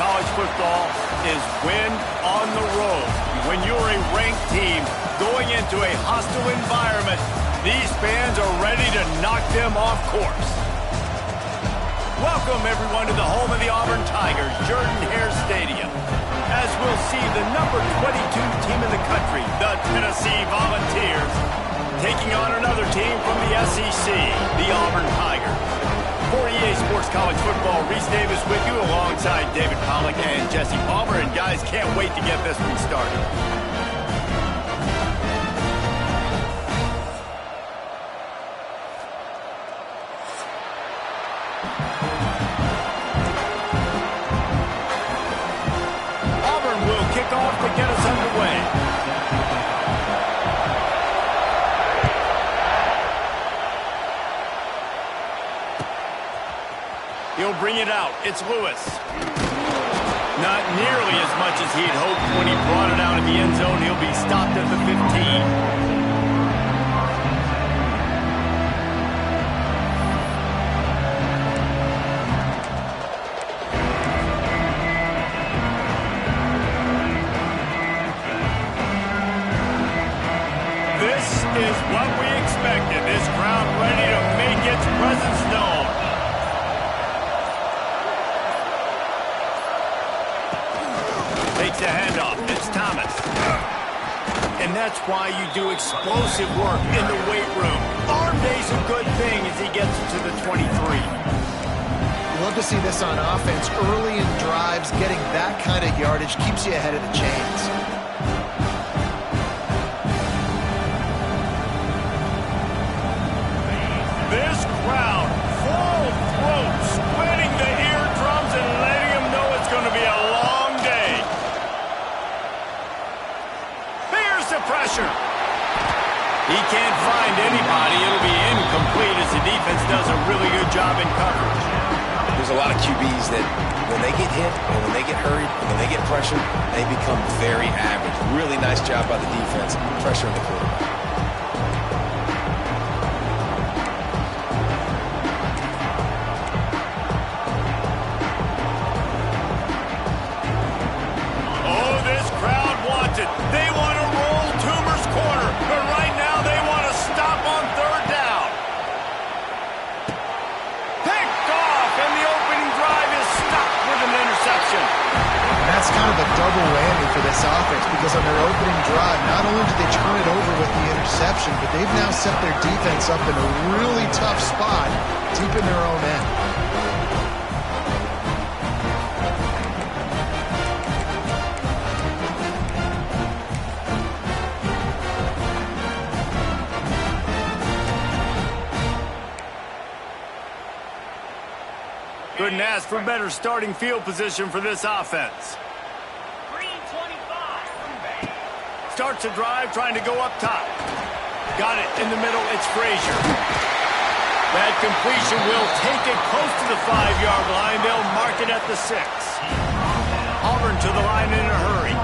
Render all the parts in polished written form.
college football is win on the road. When you're a ranked team going into a hostile environment, these fans are ready to knock them off course. Welcome, everyone, to the home of the Auburn Tigers, Jordan-Hare Stadium. As we'll see the number 22 team in the country, the Tennessee Volunteers, taking on another team from the SEC, the Auburn Tigers. For EA Sports College Football, Reese Davis with you alongside David Pollack and Jesse Palmer. And guys, can't wait to get this one started. Off to get us underway. He'll bring it out. It's Lewis. Not nearly as much as he had hoped when he brought it out of the end zone. He'll be stopped at the 15. Is what we expected. This crowd ready to make its presence known. Takes the handoff. It's Thomas. And that's why you do explosive work in the weight room. Arm day's a good thing as he gets to the 23. Love to see this on offense. Early in drives, getting that kind of yardage keeps you ahead of the chains. This crowd, full throat, splitting the eardrums and letting them know it's going to be a long day. Here's the pressure. He can't find anybody. It'll be incomplete as the defense does a really good job in coverage. There's a lot of QBs that when they get hit and when they get hurried and when they get pressured, they become very average. Really nice job by the defense, pressuring the quarterback. They want to roll Toomer's corner, but right now they want to stop on third down. Picked off, and the opening drive is stopped with an interception. And that's kind of a double whammy for this offense because on their opening drive, not only did they turn it over with the interception, but they've now set their defense up in a really tough spot deep in their own end. Couldn't ask for better starting field position for this offense. Starts a drive trying to go up top. Got it in the middle. It's Frazier. That completion will take it close to the 5-yard line. They'll mark it at the 6. Auburn to the line in a hurry.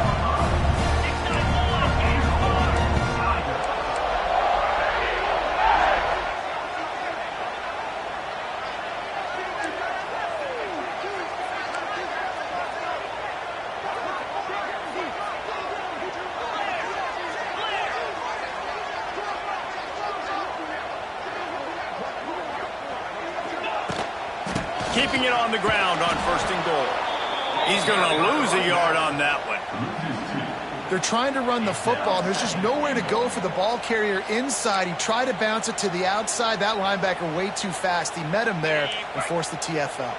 Keeping it on the ground on 1st and goal. He's going to lose a yard on that one. They're trying to run the football. There's just nowhere to go for the ball carrier inside. He tried to bounce it to the outside. That linebacker way too fast. He met him there and forced the TFL.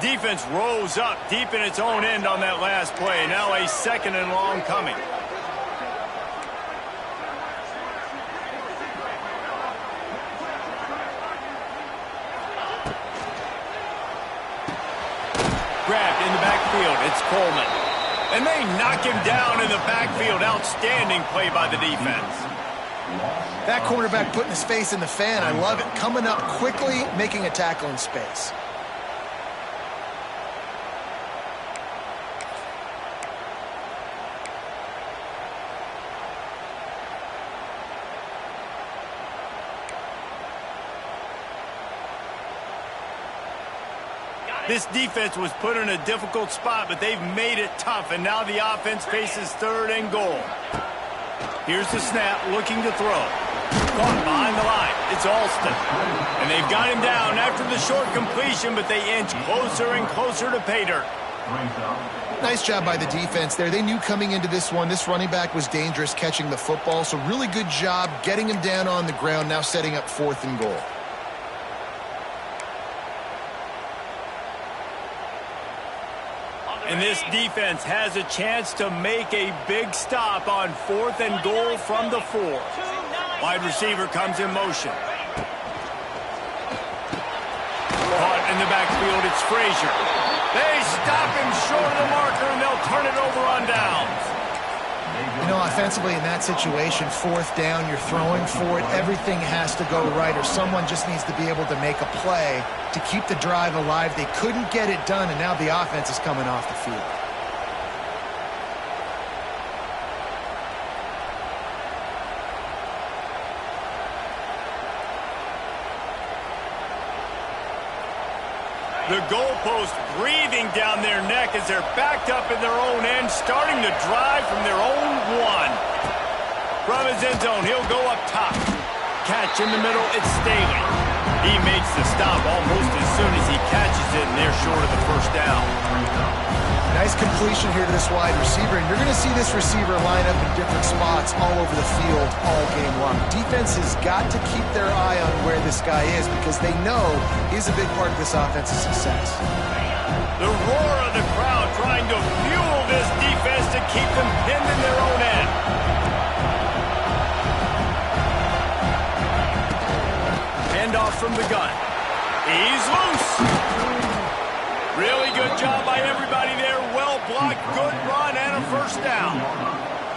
Defense rose up deep in its own end on that last play. Now a 2nd and long coming. Grabbed in the backfield. It's Coleman. And they knock him down in the backfield. Outstanding play by the defense. That cornerback putting his face in the fan. I love it. Coming up quickly, making a tackle in space. This defense was put in a difficult spot, but they've made it tough, and now the offense faces 3rd and goal. Here's the snap, looking to throw. Caught behind the line. It's Alston. And they've got him down after the short completion, but they inch closer and closer to pay dirt. Nice job by the defense there. They knew coming into this one, this running back was dangerous catching the football, so really good job getting him down on the ground, now setting up 4th and goal. And this defense has a chance to make a big stop on 4th and goal from the 4. Wide receiver comes in motion. Caught in the backfield, it's Frazier. They stop him short of the marker, and they'll turn it over on downs. You know, offensively in that situation, 4th down, you're throwing for it. Everything has to go right, or someone just needs to be able to make a play to keep the drive alive. They couldn't get it done, and now the offense is coming off the field. The goalpost breathing down their neck as they're backed up in their own end, starting to drive from their own 1. From his end zone, he'll go up top. Catch in the middle, it's Staley. He makes the stop almost as soon as he catches it, and they're short of the 1st down. Nice completion here to this wide receiver, and you're going to see this receiver line up in different spots all over the field all game long. Defense has got to keep their eye on where this guy is because they know he's a big part of this offense's success. The roar of the crowd trying to fuel this defense to keep them pinned in their own end. Handoff from the gun. He's loose. Really good job by everybody there. Well blocked, good run, and a 1st down.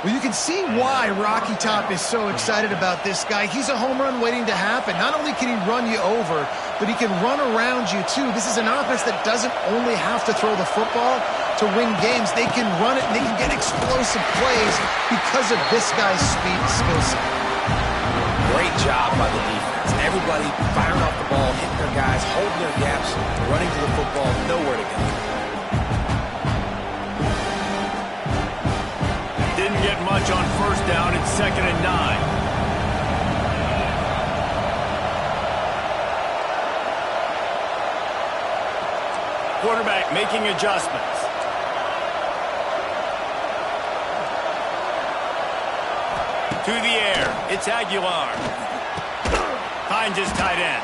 Well, you can see why Rocky Top is so excited about this guy. He's a home run waiting to happen. Not only can he run you over, but he can run around you, too. This is an offense that doesn't only have to throw the football to win games. They can run it, and they can get explosive plays because of this guy's speed and skill set. Great job by the defense. Everybody firing off the ball, hitting their guys, holding their gaps, running to the football, nowhere to go. Didn't get much on 1st down. It's 2nd and 9. Quarterback making adjustments. To the air, it's Aguilar. Finds his tight end.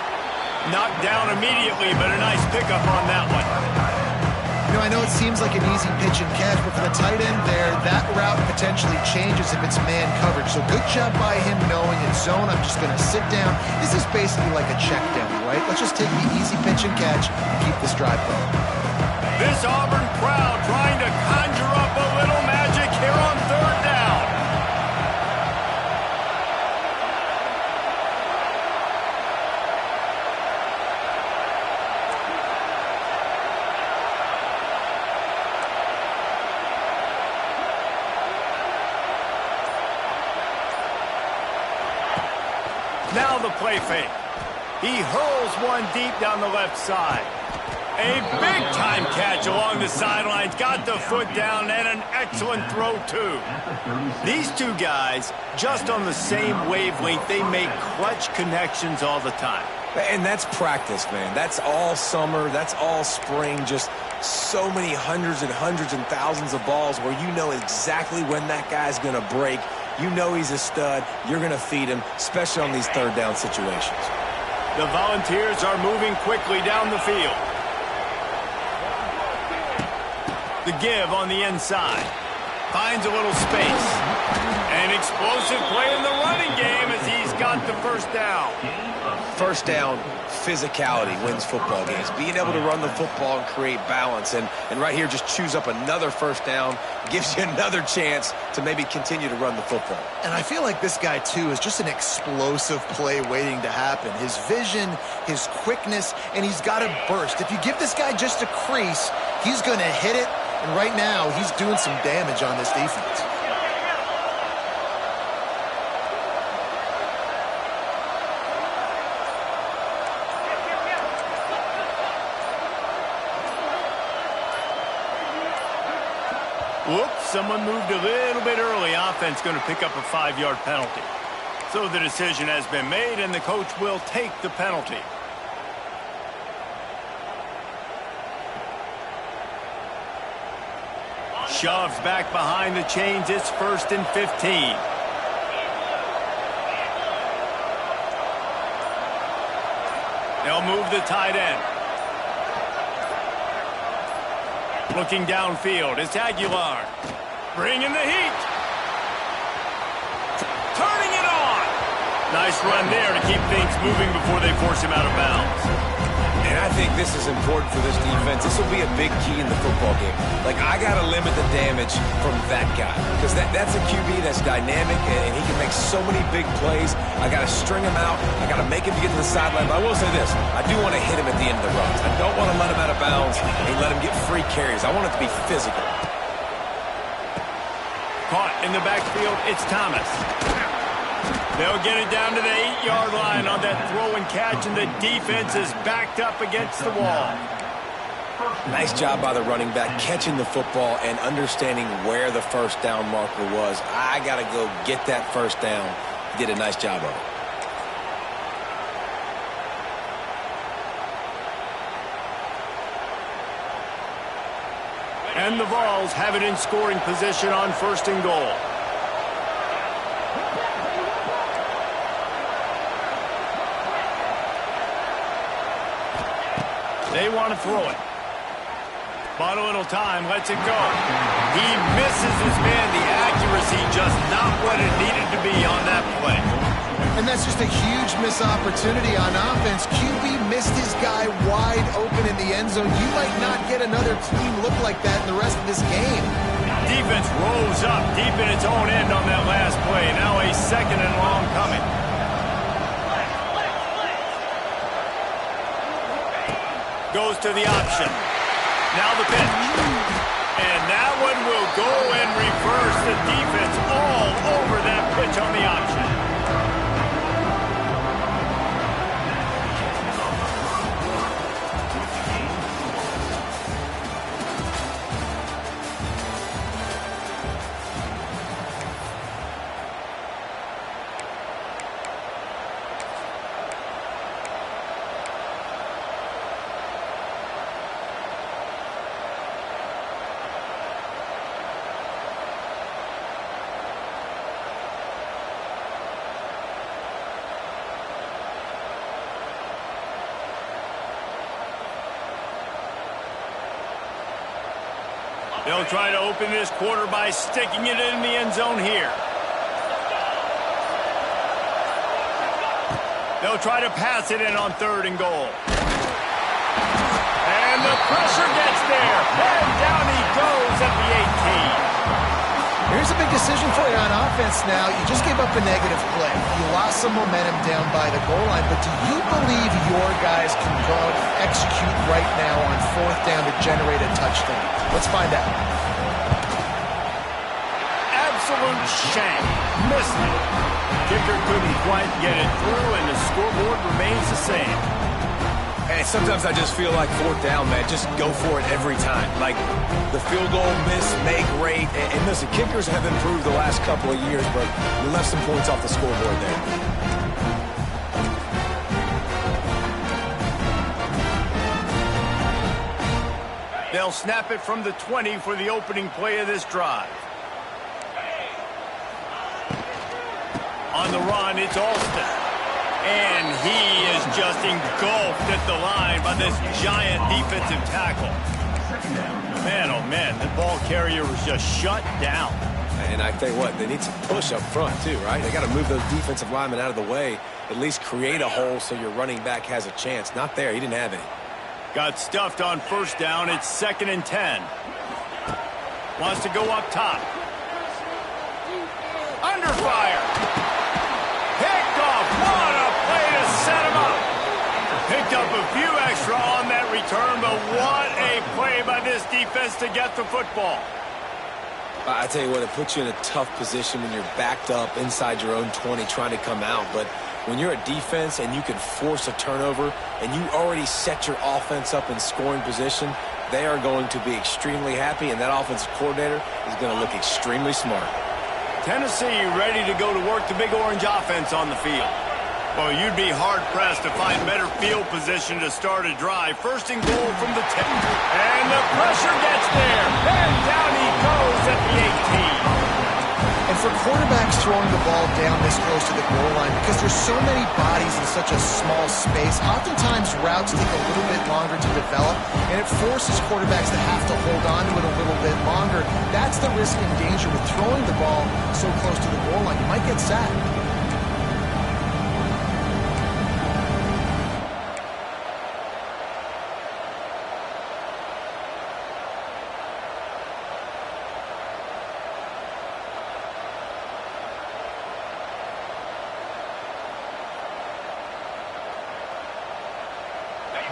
Knocked down immediately, but a nice pickup on that one. You know, I know it seems like an easy pitch and catch, but for the tight end there, that route potentially changes if it's man coverage. So good job by him knowing it's zone. I'm just going to sit down. This is basically like a check down, right? Let's just take the easy pitch and catch and keep this drive going. This Auburn crowd trying to conjure up a little magic here on 3rd down. Now the play fake. He hurls one deep down the left side. A big-time catch along the sidelines. Got the foot down and an excellent throw, too. These two guys, just on the same wavelength, they make clutch connections all the time. And that's practice, man. That's all summer. That's all spring. Just so many hundreds and thousands of balls where you know exactly when that guy's going to break. You know he's a stud. You're going to feed him, especially on these 3rd down situations. The Volunteers are moving quickly down the field. The give on the inside. Finds a little space. An explosive play in the running game as he's got the 1st down. 1st down, physicality wins football games. Being able to run the football and create balance. And right here, just choose up another 1st down. Gives you another chance to maybe continue to run the football. And I feel like this guy, too, is just an explosive play waiting to happen. His vision, his quickness, and he's got a burst. If you give this guy just a crease, he's going to hit it. And right now, he's doing some damage on this defense. Whoops, someone moved a little bit early. Offense going to pick up a 5-yard penalty. So the decision has been made, and the coach will take the penalty. Shoves back behind the chains. It's 1st and 15. They'll move the tight end. Looking downfield, it's Aguilar. Bringing the heat. Turning it on. Nice run there to keep things moving before they force him out of bounds. And I think this is important for this defense. This will be a big key in the football game. Like, I got to limit the damage from that guy. Because that's a QB that's dynamic, and he can make so many big plays. I got to string him out. I got to make him get to the sideline. But I will say this. I do want to hit him at the end of the runs. I don't want to let him out of bounds and let him get free carries. I want it to be physical. Caught in the backfield, it's Thomas. They'll get it down to the 8-yard line on that throw and catch, and the defense is backed up against the wall. Nice job by the running back, catching the football and understanding where the first down marker was. I got to go get that first down. He did a nice job of it. And the Vols have it in scoring position on 1st and goal. They want to throw it. Bought a little time, lets it go. He misses his man. The accuracy just not what it needed to be on that play. And that's just a huge missed opportunity on offense. QB missed his guy wide open in the end zone. You might not get another clean look like that in the rest of this game. Defense rose up deep in its own end on that last play. Now a 2nd and long coming. Goes to the option. Now the pitch. And that one will go and reverse the defense all over that pitch on the option. They'll try to open this quarter by sticking it in the end zone here. They'll try to pass it in on 3rd and goal. And the pressure gets there. And down he goes at the 18. Here's a big decision for you on offense now. You just gave up a negative play. You lost some momentum down by the goal line, but do you believe your guys can go out and execute right now on 4th down to generate a touchdown? Let's find out. Absolute shame. Missed it. Kicker couldn't quite get it through, and the scoreboard remains the same. And sometimes I just feel like 4th down, man. Just go for it every time. Like the field goal miss, make rate. And listen, kickers have improved the last couple of years, but we left some points off the scoreboard there. They'll snap it from the 20 for the opening play of this drive. On the run, it's Alston. And he is just engulfed at the line by this giant defensive tackle. Man, oh man, the ball carrier was just shut down. And I tell you what, they need some push up front too, right? They got to move those defensive linemen out of the way, at least create a hole so your running back has a chance. Not there, he didn't have any. Got stuffed on 1st down, it's 2nd and 10. Wants to go up top. Under fire. Picked off, what a play to set him up. Picked up a few extra on that return, but what a play by this defense to get the football. I tell you what, it puts you in a tough position when you're backed up inside your own 20 trying to come out. But when you're a defense and you can force a turnover and you already set your offense up in scoring position, they are going to be extremely happy, and that offensive coordinator is going to look extremely smart. Tennessee ready to go to work the Big Orange offense on the field. Well, you'd be hard-pressed to find better field position to start a drive. First and goal from the 10. And the pressure gets there. And down he goes at the 18. And for quarterbacks throwing the ball down this close to the goal line, because there's so many bodies in such a small space, oftentimes routes take a little bit longer to develop, and it forces quarterbacks to have to hold on to it a little bit longer. That's the risk and danger with throwing the ball so close to the goal line. You might get sacked.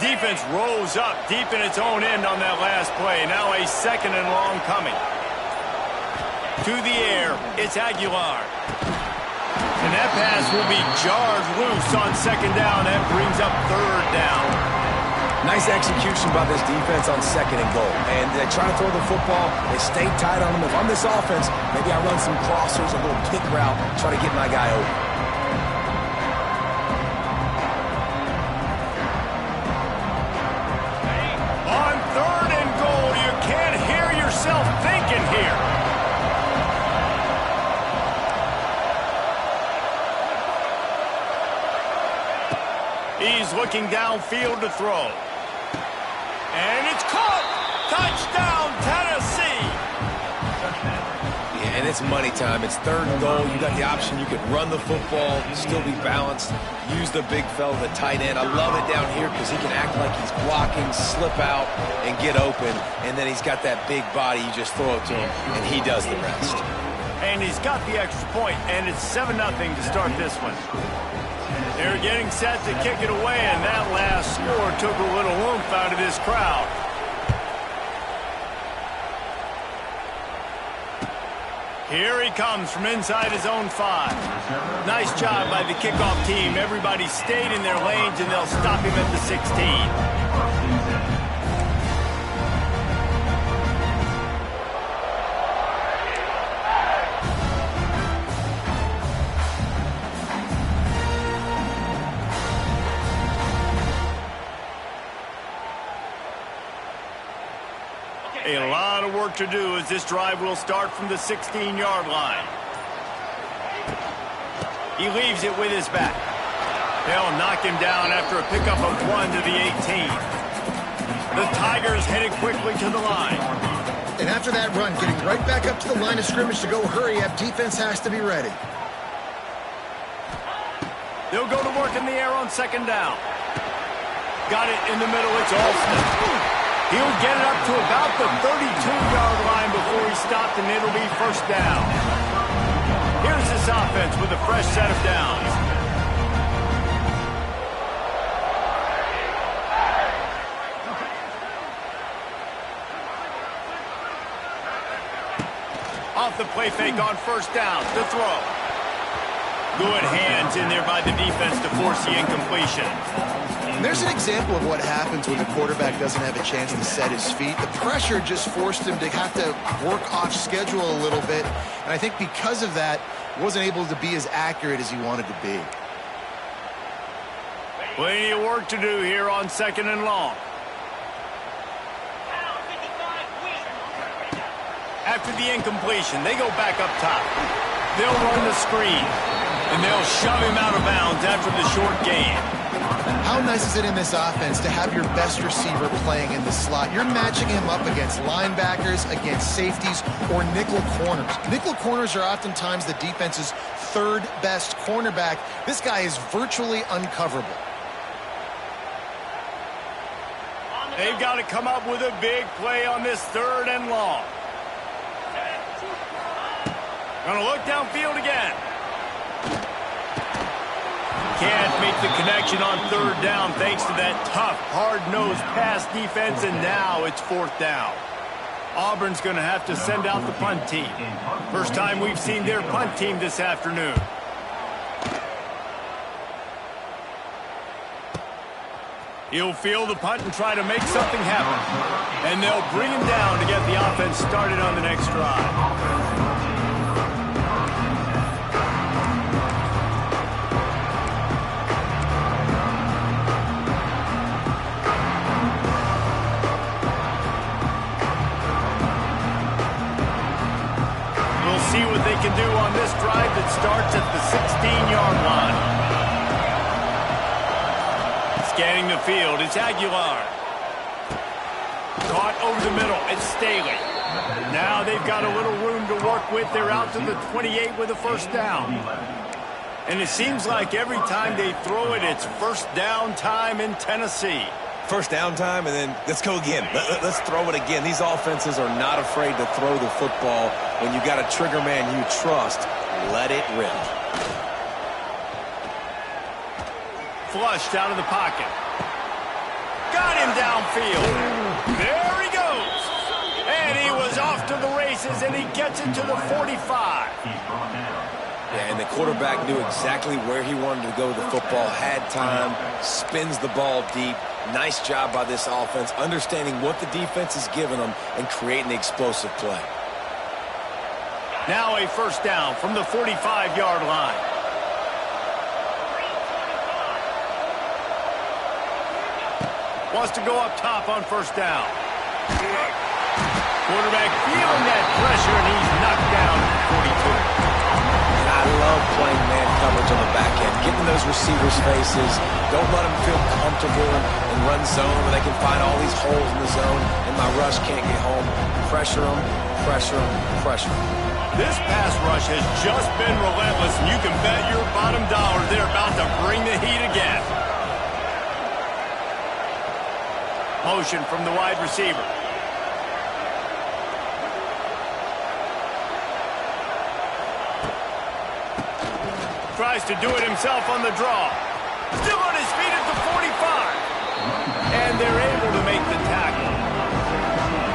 Defense rose up deep in its own end on that last play. Now a second and long coming. To the air, it's Aguilar. And that pass will be jarred loose on second down. That brings up third down. Nice execution by this defense on second and goal. And they try to throw the football. They stay tight on them. If I'm this offense, maybe I run some crossers, a little kick route, try to get my guy over. Thinking here. He's looking downfield to throw. And it's caught. Touchdown, Tennessee. Yeah, and it's money time. It's third and goal. You got the option. You could run the football, still be balanced, use the big fella, the tight end. I love it down here because he can act like he's blocking, slip out, and get open. And then he's got that big body. You just throw it to him, and he does the rest. And he's got the extra point, and it's 7-0 to start this one. They're getting set to kick it away, and that last score took a little oomph out of this crowd. Here he comes from inside his own 5. Nice job by the kickoff team. Everybody stayed in their lanes, and they'll stop him at the 16. A lot of work to do as this drive will start from the 16-yard line. He leaves it with his back. They'll knock him down after a pickup of 1 to the 18. The Tigers headed quickly to the line. And after that run, getting right back up to the line of scrimmage to go hurry up, defense has to be ready. They'll go to work in the air on second down. Got it in the middle. It's Alston. He'll get it up to about the 32-yard line before he's stopped, and it'll be first down. Here's this offense with a fresh set of downs. Off the play fake on first down to throw. Good hands in there by the defense to force the incompletion. And there's an example of what happens when the quarterback doesn't have a chance to set his feet. The pressure just forced him to have to work off schedule a little bit. And I think because of that, wasn't able to be as accurate as he wanted to be. Plenty of work to do here on second and long. After the incompletion, they go back up top. They'll run the screen, and they'll shove him out of bounds after the short gain. How nice is it in this offense to have your best receiver playing in the slot? You're matching him up against linebackers, against safeties, or nickel corners. Nickel corners are oftentimes the defense's third best cornerback. This guy is virtually uncoverable. They've got to come up with a big play on this third and long. Gonna look downfield again. Can't make the connection on third down thanks to that tough, hard-nosed pass defense, and now it's fourth down. Auburn's going to have to send out the punt team. First time we've seen their punt team this afternoon. He'll field the punt and try to make something happen. And they'll bring him down to get the offense started on the next drive. See what they can do on this drive that starts at the 16-yard line. Scanning the field, it's Aguilar. Caught over the middle, it's Staley. Now they've got a little room to work with. They're out to the 28 with a first down. And it seems like every time they throw it, it's first down time in Tennessee. First down time, and then let's go again. Let's throw it again. These offenses are not afraid to throw the football. When you got a trigger man you trust, let it rip. Flushed out of the pocket. Got him downfield. There he goes. And he was off to the races, and he gets it to the 45. Yeah, and the quarterback knew exactly where he wanted to go with the football, had time, spins the ball deep. Nice job by this offense, understanding what the defense is giving them and creating the explosive play. Now a first down from the 45-yard line. Wants to go up top on first down. Quarterback feeling that pressure, and he's knocked down at 42. I love playing man coverage on the back end, getting those receivers' faces. Don't let them feel comfortable and run zone where they can find all these holes in the zone and my rush can't get home. Pressure them, pressure them, pressure them. This pass rush has just been relentless, and you can bet your bottom dollar they're about to bring the heat again. Motion from the wide receiver. Tries to do it himself on the draw. Still on his feet at the 45. And they're able to make the tackle.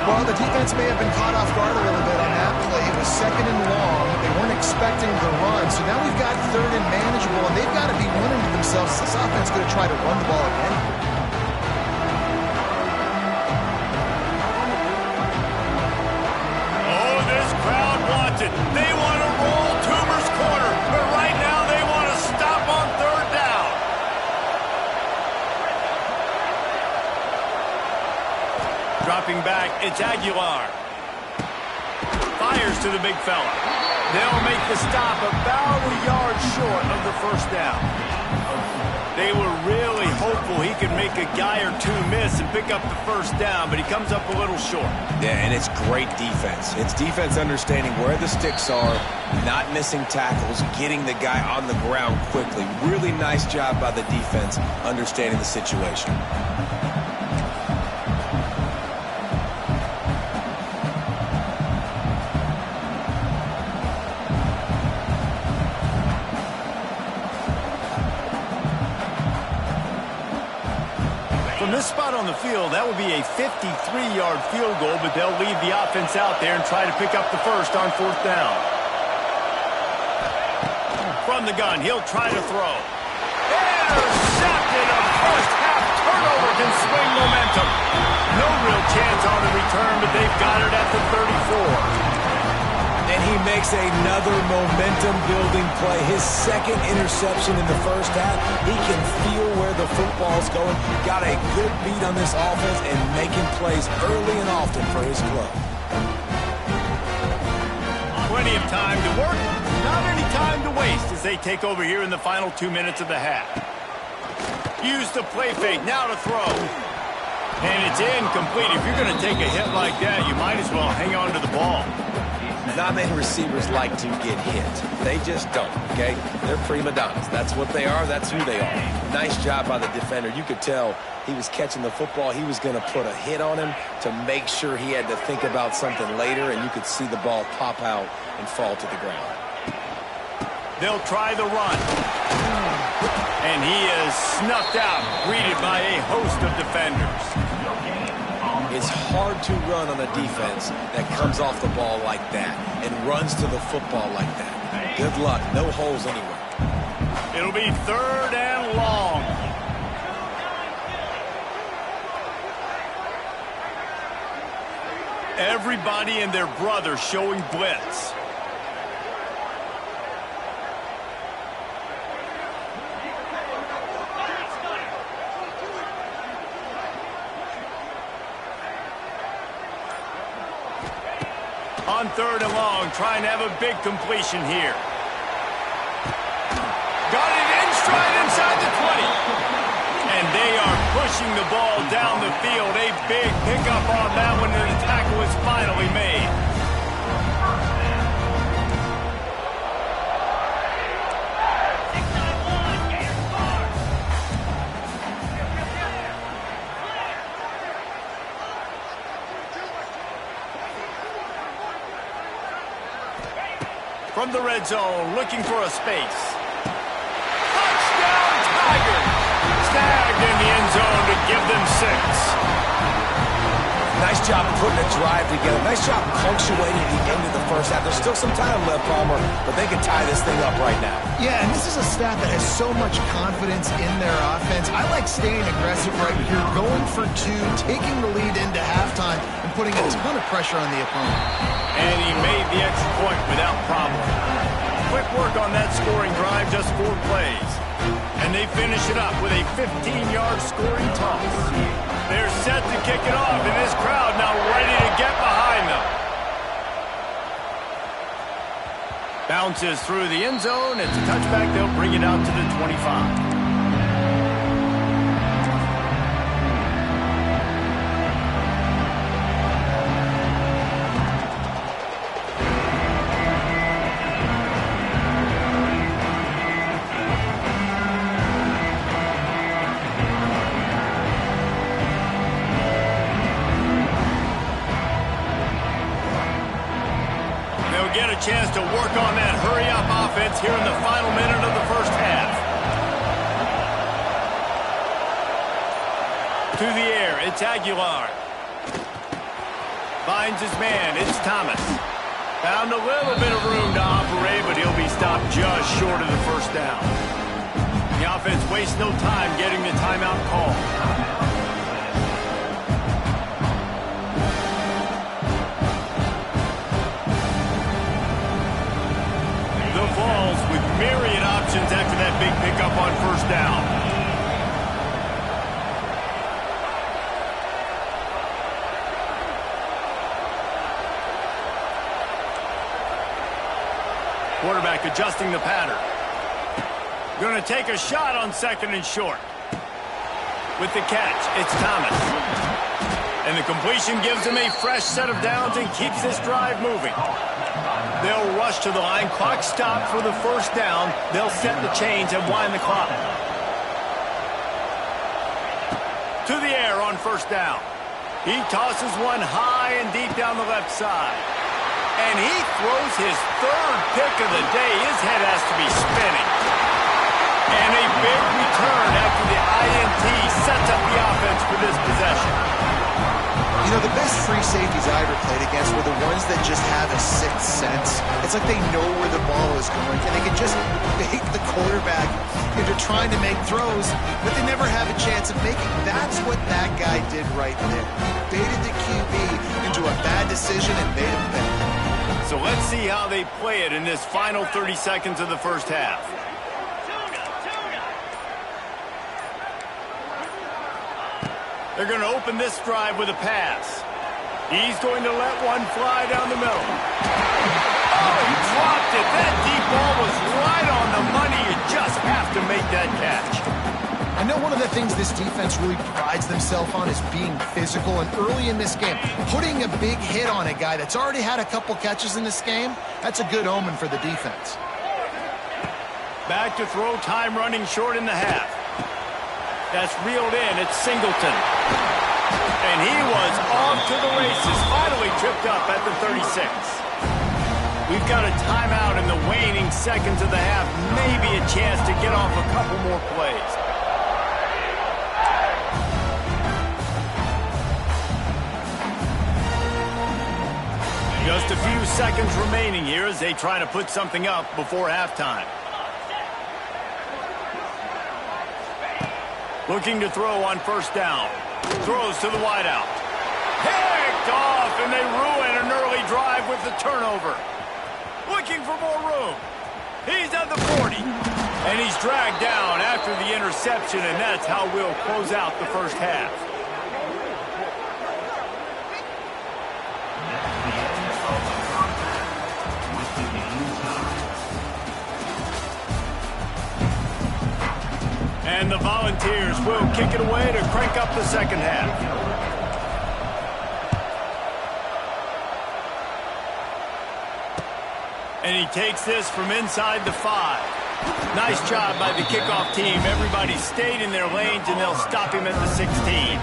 Well, the defense may have been caught off guard a little bit on that play. It was second and long. They weren't expecting the run. So now we've got third and manageable, and they've got to be wondering to themselves, this offense is going to try to run the ball again. Oh, this crowd wants it. They want to roll Toomer's corner. But right now they want to stop on third down. Dropping back, it's Aguilar. Fires to the big fella. They'll make the stop about a yard short of the first down. They were really hopeful he could make a guy or two miss and pick up the first down, but he comes up a little short. Yeah, and it's great defense. It's defense understanding where the sticks are, not missing tackles, getting the guy on the ground quickly. Really nice job by the defense understanding the situation. From this spot on the field, that would be a 53-yard field goal, but they'll leave the offense out there and try to pick up the first on fourth down. From the gun, he'll try to throw. Intercepted! A first-half turnover can swing momentum. No real chance on the return, but they've got it at the 34. And he makes another momentum-building play. His second interception in the first half. He can feel where the football's going. Got a good beat on this offense and making plays early and often for his club. Plenty of time to work. Not any time to waste as they take over here in the final 2 minutes of the half. Use the play fake. Now to throw. And it's incomplete. If you're going to take a hit like that, you might as well hang on to the ball. Not many receivers like to get hit. They just don't, okay? They're prima donnas. That's what they are. That's who they are. Nice job by the defender. You could tell he was catching the football. He was going to put a hit on him to make sure he had to think about something later, and you could see the ball pop out and fall to the ground. They'll try the run. And he is snuffed out, greeted by a host of defenders. It's hard to run on a defense that comes off the ball like that and runs to the football like that. Good luck. No holes anywhere. It'll be third and long. Everybody and their brother showing blitz. On 3rd and long, trying to have a big completion here. Got it in stride inside the 20. And they are pushing the ball down the field. A big pickup on that one, and the tackle is finally made. From the red zone, looking for a space. Touchdown, Tigers! Snagged in the end zone to give them 6. Nice job putting a drive together. Nice job punctuating the end of the first half. There's still some time left, Palmer, but they can tie this thing up right now. Yeah, and this is a staff that has so much confidence in their offense. I like staying aggressive right here, going for 2, taking the lead into halftime, and putting a ton of pressure on the opponent. And he made the extra point without problem. Quick work on that scoring drive, just 4 plays. And they finish it up with a 15-yard scoring toss. They're set to kick it off, and this crowd now ready to get behind them. Bounces through the end zone. It's a touchback. They'll bring it out to the 25. Get a chance to work on that hurry-up offense here in the final minute of the first half. To the air, it's Aguilar. Finds his man, it's Thomas. Found a little bit of room to operate, but he'll be stopped just short of the first down. The offense wastes no time getting the timeout call. Balls with myriad options after that big pickup on first down. Quarterback adjusting the pattern. Going to take a shot on 2nd and short. With the catch, it's Thomas. And the completion gives him a fresh set of downs and keeps this drive moving. They'll rush to the line. Clock stopped for the first down. They'll set the chains and wind the clock. To the air on first down. He tosses one high and deep down the left side. And he throws his 3rd pick of the day. His head has to be spinning. And a big return after the INT sets up the offense for this possession. You know, the best free safeties I ever played against were the ones that just have a 6th sense. It's like they know where the ball is going, and they can just bait the quarterback into trying to make throws, but they never have a chance of making. That's what that guy did right there. Baited the QB into a bad decision and made him pay. So let's see how they play it in this final 30 seconds of the first half. They're going to open this drive with a pass. He's going to let one fly down the middle. Oh, he dropped it. That deep ball was right on the money. You just have to make that catch. I know one of the things this defense really prides themselves on is being physical, and early in this game, putting a big hit on a guy that's already had a couple catches in this game, that's a good omen for the defense. Back to throw, time running short in the half. That's reeled in. It's Singleton. And he was off to the races. Finally tripped up at the 36. We've got a timeout in the waning seconds of the half. Maybe a chance to get off a couple more plays. Just a few seconds remaining here as they try to put something up before halftime. Looking to throw on first down. Throws to the wideout. Picked off, and they ruin an early drive with the turnover. Looking for more room. He's at the 40. And he's dragged down after the interception, and that's how we'll close out the first half. And the Volunteers will kick it away to crank up the second half. And he takes this from inside the 5. Nice job by the kickoff team. Everybody stayed in their lanes, and they'll stop him at the 16.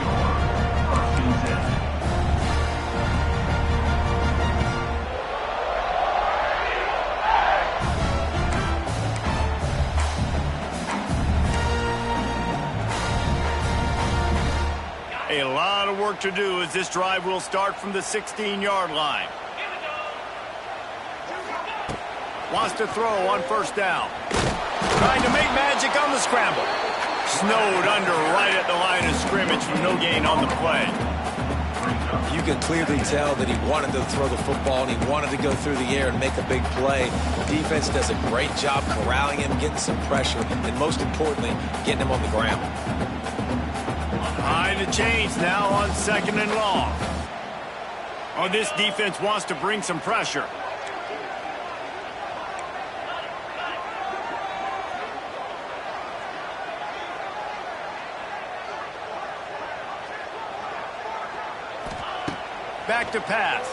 A lot of work to do as this drive will start from the 16-yard line. Wants to throw on first down. Trying to make magic on the scramble. Snowed under right at the line of scrimmage from no gain on the play. You can clearly tell that he wanted to throw the football and he wanted to go through the air and make a big play. The defense does a great job corralling him, getting some pressure, and most importantly, getting him on the ground. Behind the chains now on 2nd and long. Oh, this defense wants to bring some pressure. Back to pass.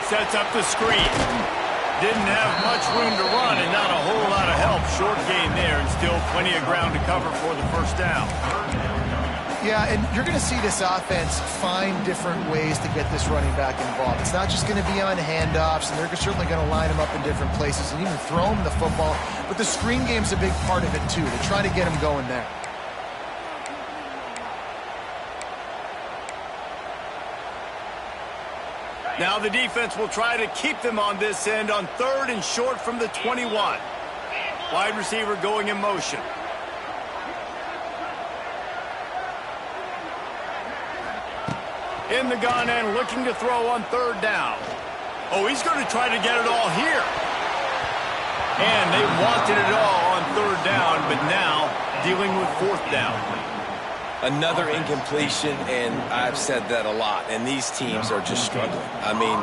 Sets up the screen. Didn't have much room to run and not a whole lot of help. Short gain there and still plenty of ground to cover for the first down. Yeah, and you're going to see this offense find different ways to get this running back involved. It's not just going to be on handoffs, and they're certainly going to line him up in different places and even throw him the football. But the screen game's a big part of it, too, to try to get him going there. Now the defense will try to keep them on this end on 3rd and short from the 21. Wide receiver going in motion. In the gun and looking to throw on 3rd down. Oh, he's going to try to get it all here. And they wanted it all on 3rd down, but now dealing with 4th down. Another incompletion, and I've said that a lot, and these teams are just struggling. I mean,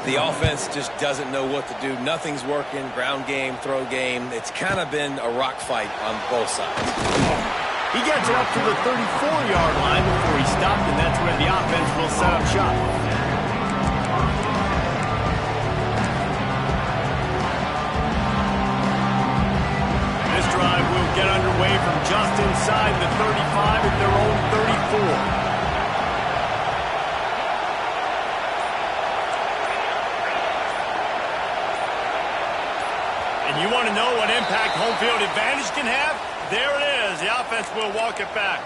the offense just doesn't know what to do. Nothing's working, ground game, throw game. It's kind of been a rock fight on both sides. He gets it up to the 34-yard line before he stopped, and that's where the offense will set up shop. This drive will get underway from just inside the 35 at their own 34. And you want to know what impact home field advantage can have? There it is. The offense will walk it back.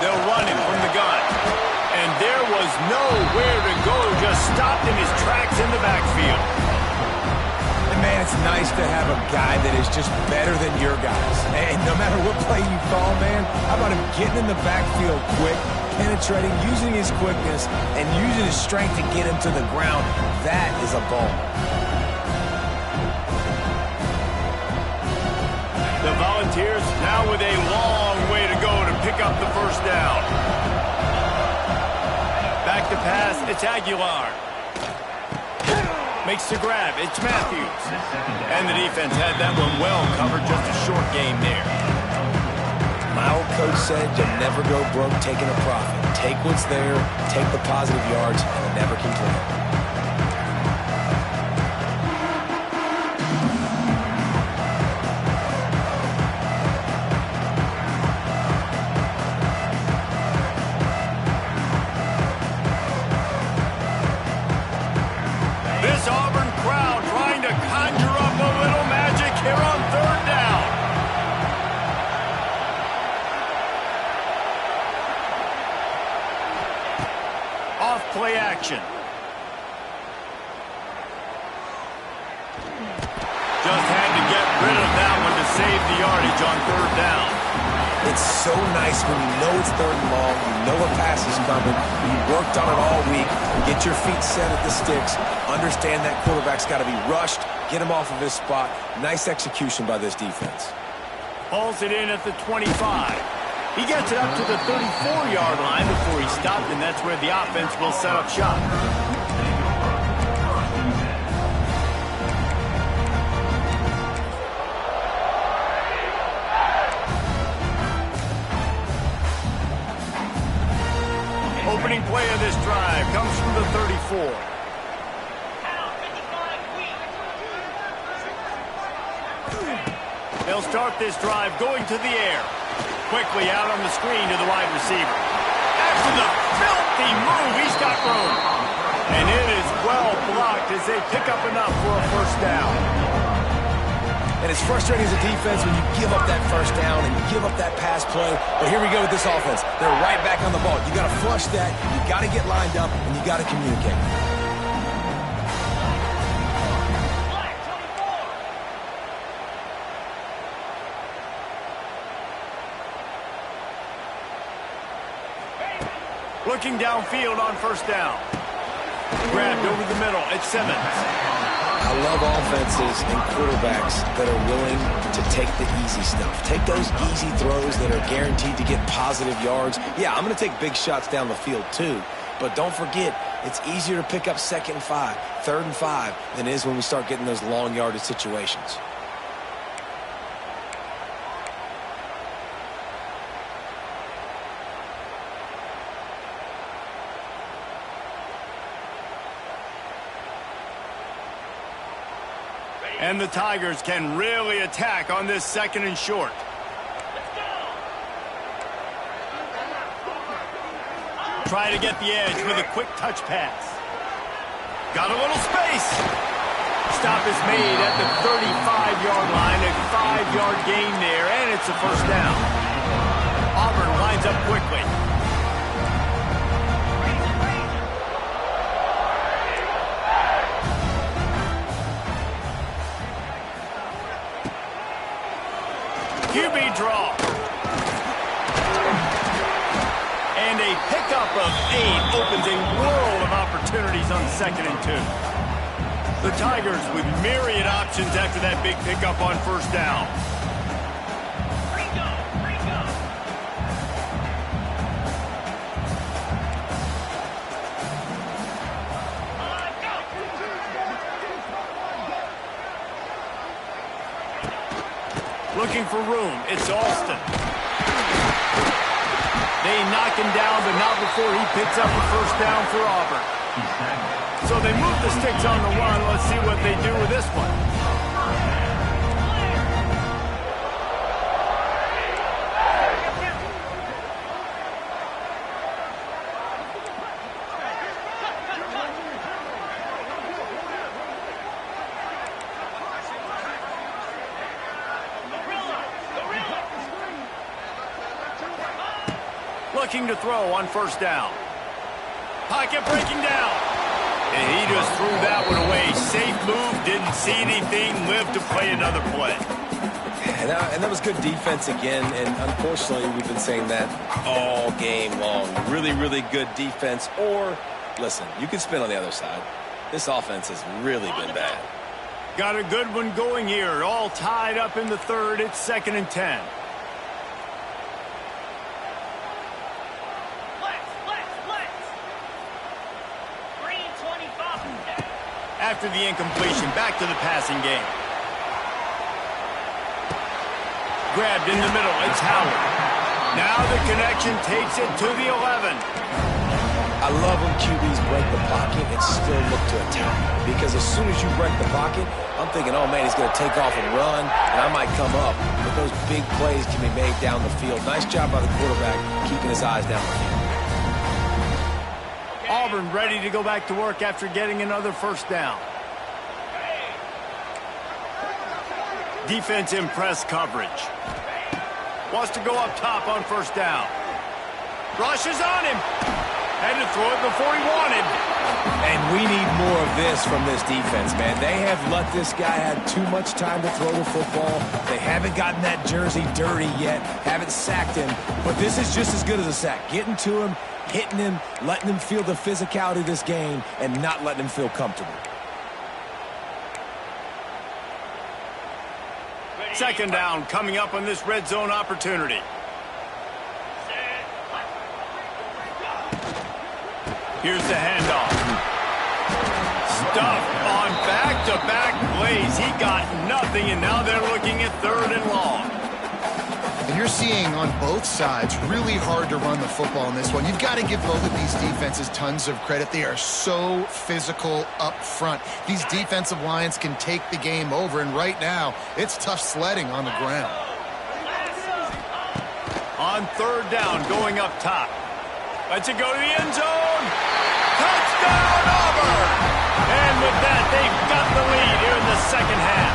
They'll run him from the gun. And there was nowhere to go. Just stopped in his tracks in the backfield. And man, it's nice to have a guy that is just better than your guys. And no matter what play you call, man, how about him getting in the backfield quick, penetrating, using his quickness, and using his strength to get him to the ground. That is a ball. The Volunteers now with a long way to go to pick up the first down. Back to pass, it's Aguilar. Makes the grab, it's Matthews. And the defense had that one well covered, just a short game there. My old coach said you'll never go broke taking a profit. Take what's there, take the positive yards, and never complain. play action. Just had to get rid of that one to save the yardage on 3rd down. It's so nice when you know it's 3rd and long, you know a pass is coming, you worked on it all week, get your feet set at the sticks, understand that quarterback's got to be rushed, get him off of his spot. Nice execution by this defense. Hauls it in at the 25. He gets it up to the 34-yard line before he stopped, and that's where the offense will set up shop. Opening play of this drive comes from the 34. They'll start this drive going to the air. Quickly out on the screen to the wide receiver. After the filthy move, he's got room. And it is well blocked as they pick up enough for a 1st down. And it's frustrating as a defense when you give up that 1st down and you give up that pass play. But here we go with this offense. They're right back on the ball. You got to flush that. You got to get lined up, and you got to communicate. Looking downfield on 1st down. Grabbed over the middle. It's Simmons. I love offenses and quarterbacks that are willing to take the easy stuff. Take those easy throws that are guaranteed to get positive yards. Yeah, I'm going to take big shots down the field too. But don't forget, it's easier to pick up 2nd and 5, 3rd and 5 than it is when we start getting those long yardage situations. And the Tigers can really attack on this 2nd and short. Try to get the edge with a quick touch pass. Got a little space. Stop is made at the 35-yard line. A 5-yard gain there, and it's a 1st down. Auburn lines up quickly. QB draw. And a pickup of 8 opens a world of opportunities on 2nd and 2. The Tigers with myriad options after that big pickup on 1st down. Looking for room. It's Alston. They knock him down, but not before he picks up a 1st down for Auburn. So they move the sticks on the run. Let's see what they do with this one. Looking to throw on 1st down. Pocket breaking down. And he just threw that one away. Safe move, didn't see anything, lived to play another play. And that was good defense again, and unfortunately we've been saying that all game long. Really, really good defense. Or, listen, you can spin on the other side. This offense has really been bad. Got a good one going here. All tied up in the 3rd. It's 2nd and 10. After the incompletion, back to the passing game. Grabbed in the middle, it's Howard. Now the connection takes it to the 11. I love when QBs break the pocket and still look to attack. Because as soon as you break the pocket, I'm thinking, oh man, he's going to take off and run, and I might come up. But those big plays can be made down the field. Nice job by the quarterback keeping his eyes down the field. Auburn ready to go back to work after getting another 1st down. Defense in press coverage. Wants to go up top on 1st down. Rushes on him. Had to throw it before he wanted. And we need more of this from this defense, man. They have let this guy have too much time to throw the football. They haven't gotten that jersey dirty yet, haven't sacked him. But this is just as good as a sack. Getting to him, hitting him, letting him feel the physicality of this game, and not letting him feel comfortable. Second down coming up on this red zone opportunity. Here's the handoff. Stuffed on back-to-back plays. He got nothing, and now they're looking at third and long. And you're seeing on both sides really hard to run the football in this one. You've got to give both of these defenses tons of credit. They are so physical up front. These defensive lines can take the game over, and right now, it's tough sledding on the ground. On third down, going up top. Lets it go to the end zone. Touchdown, Auburn! And with that, they've got the lead here in the second half.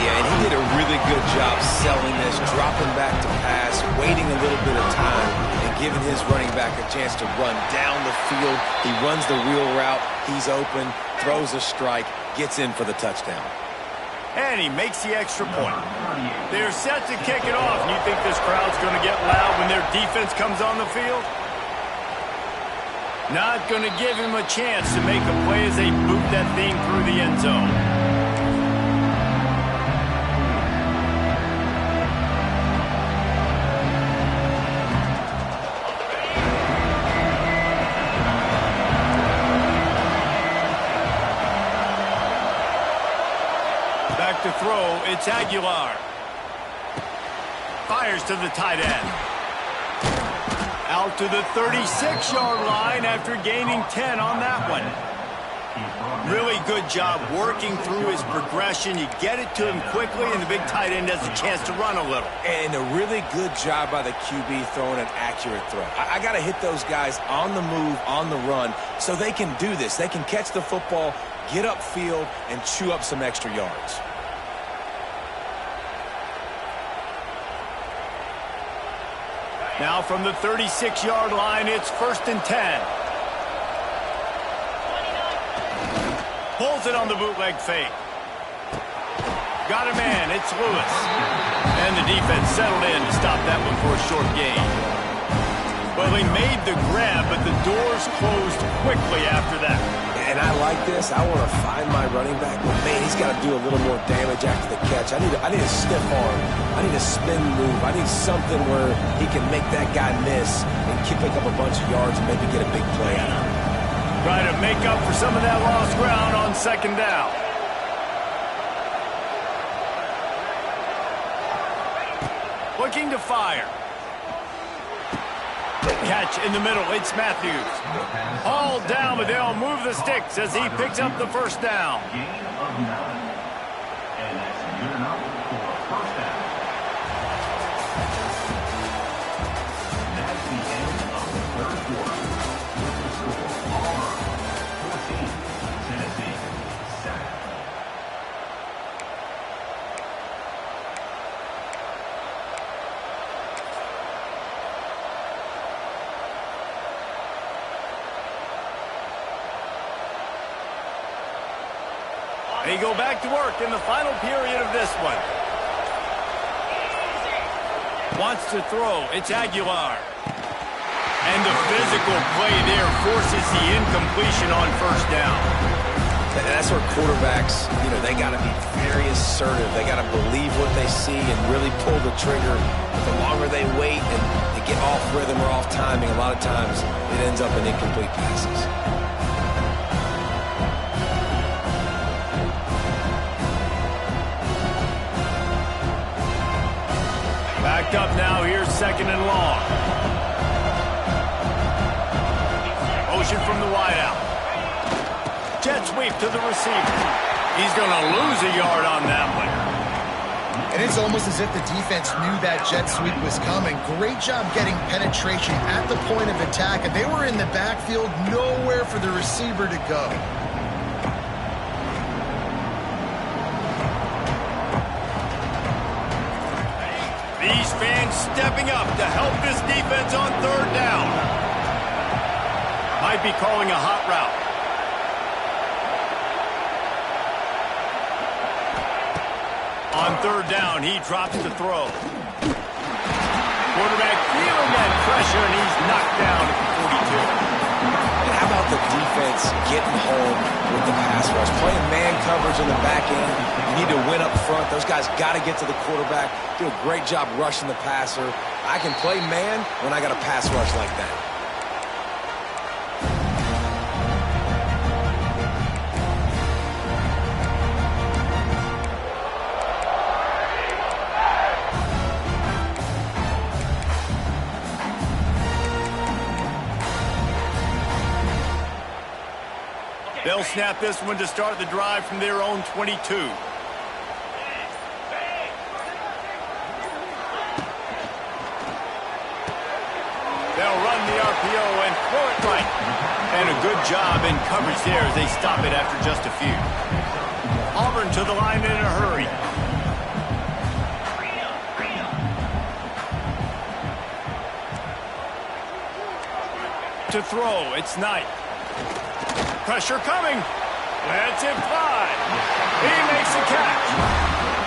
Yeah, and he did a really good job selling this, dropping back to pass, waiting a little bit of time, and giving his running back a chance to run down the field. He runs the wheel route. He's open, throws a strike, gets in for the touchdown. And he makes the extra point. They're set to kick it off. And you think this crowd's going to get loud when their defense comes on the field? Not going to give him a chance to make a play as they boot that thing through the end zone. Back to throw, it's Aguilar. Fires to the tight end. Out to the 36-yard line after gaining 10 on that one. Really good job working through his progression. You get it to him quickly, and the big tight end has a chance to run a little. And a really good job by the QB throwing an accurate throw. I got to hit those guys on the move, on the run, so they can do this. They can catch the football, get upfield, and chew up some extra yards. Now from the 36-yard line, it's 1st and 10. Pulls it on the bootleg fake. Got a man, it's Lewis. And the defense settled in to stop that one for a short gain. Well, he made the grab, but the doors closed quickly after that. And I like this. I want to find my running back, but man, he's got to do a little more damage after the catch. I need a stiff arm. I need a spin move. I need something where he can make that guy miss and pick up a bunch of yards and maybe get a big play out of it. Try to make up for some of that lost ground on second down. Looking to fire. Catch in the middle, it's Matthews. All down, but they'll move the sticks as he picks up the first down. They go back to work in the final period of this one. Wants to throw. It's Aguilar. And the physical play there forces the incompletion on first down. And that's where quarterbacks, they got to be very assertive. They got to believe what they see and really pull the trigger. But the longer they wait and they get off rhythm or off timing, a lot of times it ends up in incomplete passes. Backed up now, here's 2nd and long. Motion from the wideout. Jet sweep to the receiver. He's going to lose a yard on that one. And it's almost as if the defense knew that jet sweep was coming. Great job getting penetration at the point of attack, and they were in the backfield, nowhere for the receiver to go. These fans stepping up to help this defense on third down. Might be calling a hot route. On third down, he drops to throw. Quarterback feeling that pressure, and he's knocked down at the 42. And how about the defense getting home with the pass rush? Playing man coverage in the back end. You need to win up front. Those guys got to get to the quarterback. Do a great job rushing the passer. I can play man when I got a pass rush like that. They'll snap this one to start the drive from their own 22. They'll run the RPO and throw it right. And a good job in coverage there as they stop it after just a few. Auburn to the line in a hurry. To throw, it's Knight. Pressure coming. Lets it fly. He makes a catch.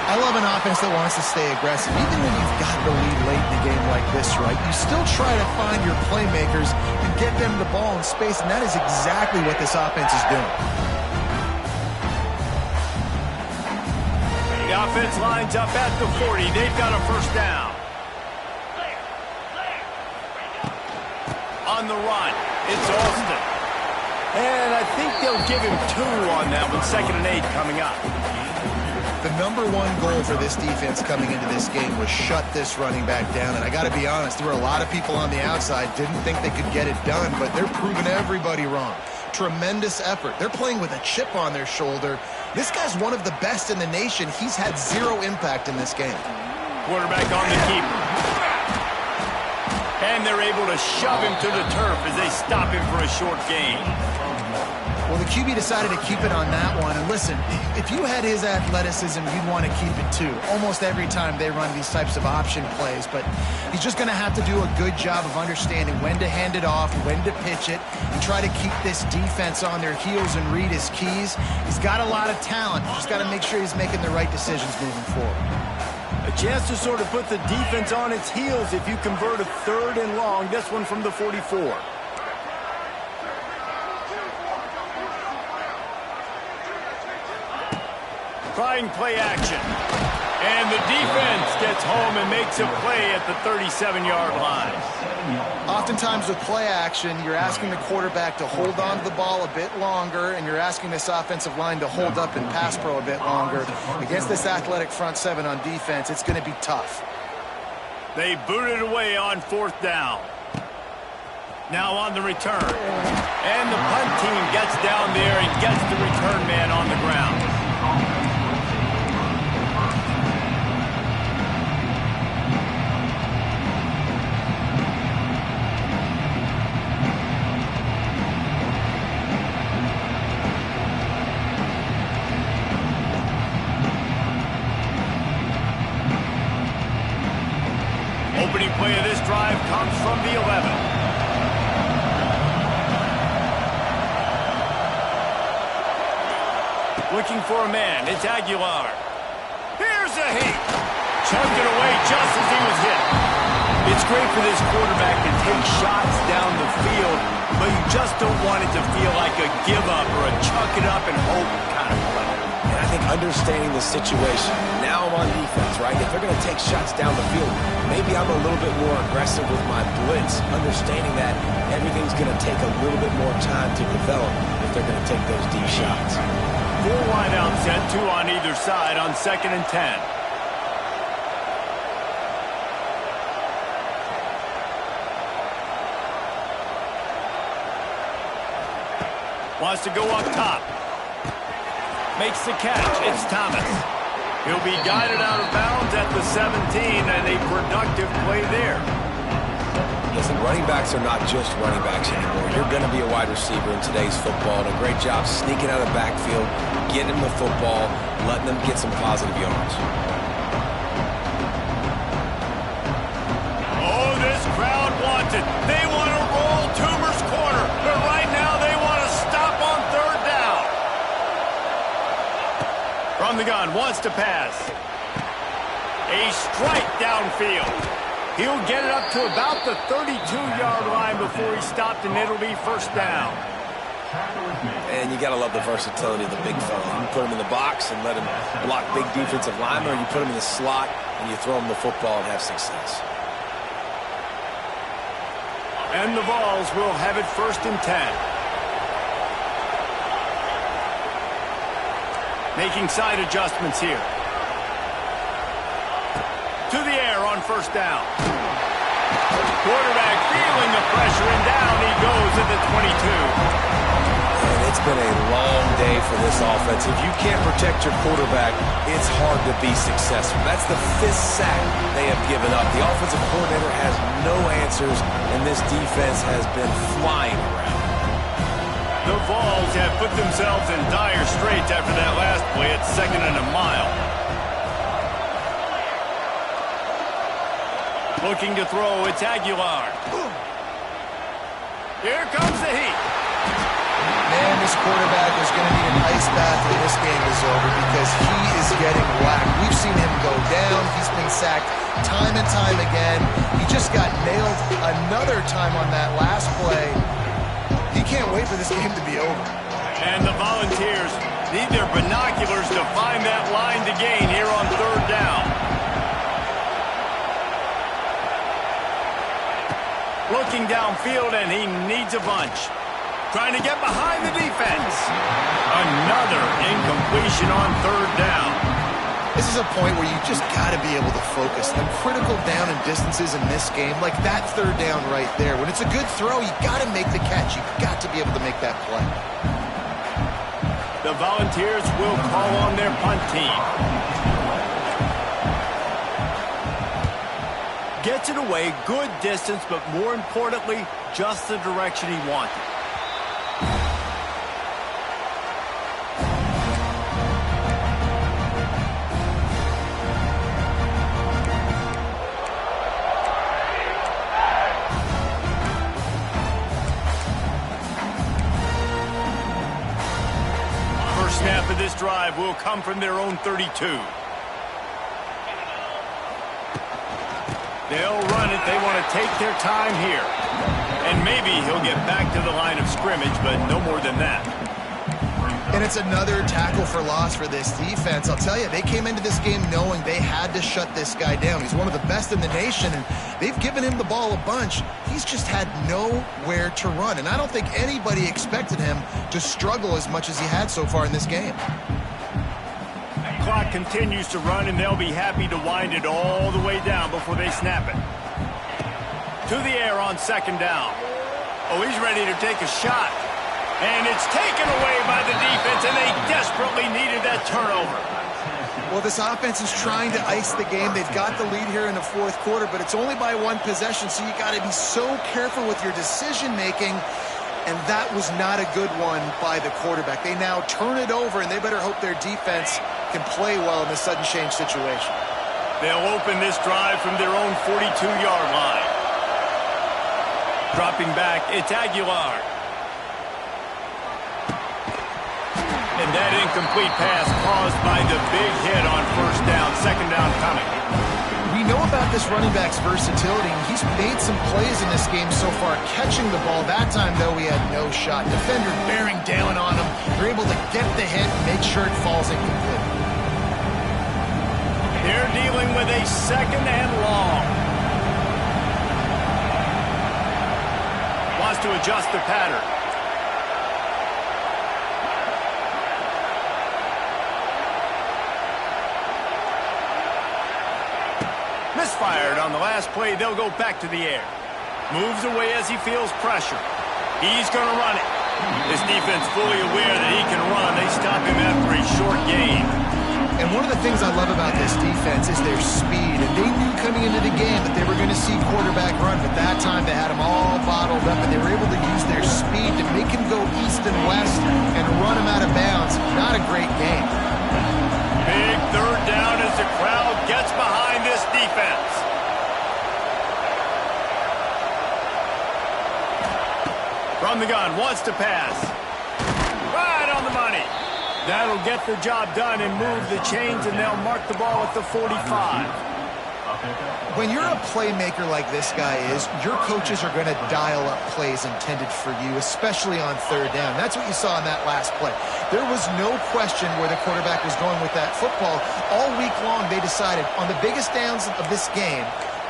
I love an offense that wants to stay aggressive. Even when you've got the lead late in a game like this, right, you still try to find your playmakers and get them the ball in space, and that is exactly what this offense is doing. The offense lines up at the 40. They've got a first down. On the run, it's Austin. And I think they'll give him 2 on that one. 2nd and 8 coming up. The number one goal for this defense coming into this game was shut this running back down. And I got to be honest, there were a lot of people on the outside didn't think they could get it done, but they're proving everybody wrong. Tremendous effort. They're playing with a chip on their shoulder. This guy's one of the best in the nation. He's had 0 impact in this game. Quarterback on the keeper. And they're able to shove him to the turf as they stop him for a short gain. Well, the QB decided to keep it on that one. And listen, if you had his athleticism, you'd want to keep it too. Almost every time they run these types of option plays. But he's just going to have to do a good job of understanding when to hand it off, when to pitch it, and try to keep this defense on their heels and read his keys. He's got a lot of talent. Just got to make sure he's making the right decisions moving forward. A chance to sort of put the defense on its heels if you convert a 3rd and long. This one from the 44. Trying play action. And the defense gets home and makes a play at the 37-yard line. Oftentimes with play action, you're asking the quarterback to hold on to the ball a bit longer, and you're asking this offensive line to hold up in pass pro a bit longer. Against this athletic front 7 on defense, it's going to be tough. They boot it away on 4th down. Now on the return. And the punt team gets down there and gets the return man on the ground. Opening play of this drive comes from the 11. Looking for a man. It's Aguilar. Here's a hit. Chugged it away just as he was hit. It's great for this quarterback to take shots down the field, but you just don't want it to feel like a give-up or a chuck it up and hope kind of play. And I think understanding the situation, now I'm on defense, right? If they're going to take shots down the field, maybe I'm a little bit more aggressive with my blitz, understanding that everything's going to take a little bit more time to develop if they're going to take those deep shots. 4 wideouts set, 2 on either side on 2nd and 10. Wants to go up top. Makes the catch. It's Thomas. He'll be guided out of bounds at the 17, and a productive play there. Listen, running backs are not just running backs anymore. You're going to be a wide receiver in today's football, and a great job sneaking out of the backfield, getting them the football, letting them get some positive yards. Oh, this crowd wants it. They want to roll Toomer's corner. They're right the gun, wants to pass. A strike downfield. He'll get it up to about the 32-yard line before he's stopped, and it'll be first down. And you got to love the versatility of the big fella. You can put him in the box and let him block big defensive linemen, or you put him in the slot and you throw him the football and have success. And the Vols will have it 1st and 10. Making side adjustments here. To the air on 1st down. Quarterback feeling the pressure, and down he goes at the 22. It's been a long day for this offense. If you can't protect your quarterback, it's hard to be successful. That's the 5th sack they have given up. The offensive coordinator has no answers, and this defense has been flying around. The Vols have put themselves in dire straits after that last play at 2nd and a mile. Looking to throw, it's Aguilar. Here comes the heat. Man, this quarterback is going to need an ice bath when this game is over because he is getting whacked. We've seen him go down. He's been sacked time and time again. He just got nailed another time on that last play. He can't wait for this game to be over. And the Volunteers need their binoculars to find that line to gain here on 3rd down. Looking downfield, and he needs a bunch. Trying to get behind the defense. Another incompletion on 3rd down. This is a point where you just got to be able to focus. The critical down and distances in this game, like that 3rd down right there. When it's a good throw, you got to make the catch. You've got to be able to make that play. The Volunteers will call on their punt team. Gets it away, good distance, but more importantly, just the direction he wanted. First snap of this drive will come from their own 32. They'll run it. They want to take their time here. And maybe he'll get back to the line of scrimmage, but no more than that. And it's another tackle for loss for this defense. I'll tell you, they came into this game knowing they had to shut this guy down. He's one of the best in the nation, and they've given him the ball a bunch. He's just had nowhere to run. And I don't think anybody expected him to struggle as much as he had so far in this game. Clock continues to run, and they'll be happy to wind it all the way down before they snap it. To the air on 2nd down. Oh, he's ready to take a shot. And it's taken away by the defense, and they desperately needed that turnover. Well, this offense is trying to ice the game. They've got the lead here in the 4th quarter, but it's only by 1 possession, so you got to be so careful with your decision-making. And that was not a good one by the quarterback. They now turn it over, and they better hope their defense can play well in this sudden change situation. They'll open this drive from their own 42-yard line. Dropping back, it's Aguilar. And that incomplete pass caused by the big hit on 1st down, 2nd down coming. We know about this running back's versatility. He's made some plays in this game so far, catching the ball. That time, though, he had no shot. Defender bearing down on him. They're able to get the hit and make sure it falls incomplete. They're dealing with a 2nd and long. Wants to adjust the pattern. Misfired on the last play. They'll go back to the air. Moves away as he feels pressure. He's going to run it. This defense fully aware that he can run. They stop him after a short gain. And one of the things I love about this defense is their speed. And they knew coming into the game that they were going to see quarterback run. But that time they had him all bottled up, and they were able to use their speed to make him go east and west and run him out of bounds. Not a great game. Big 3rd down as the crowd gets behind this defense. From the gun, wants to pass. Right on the money. That'll get the job done and move the chains, and they'll mark the ball at the 45. When you're a playmaker like this guy is, your coaches are going to dial up plays intended for you, especially on third down. That's what you saw in that last play. There was no question where the quarterback was going with that football. All week long, they decided on the biggest downs of this game,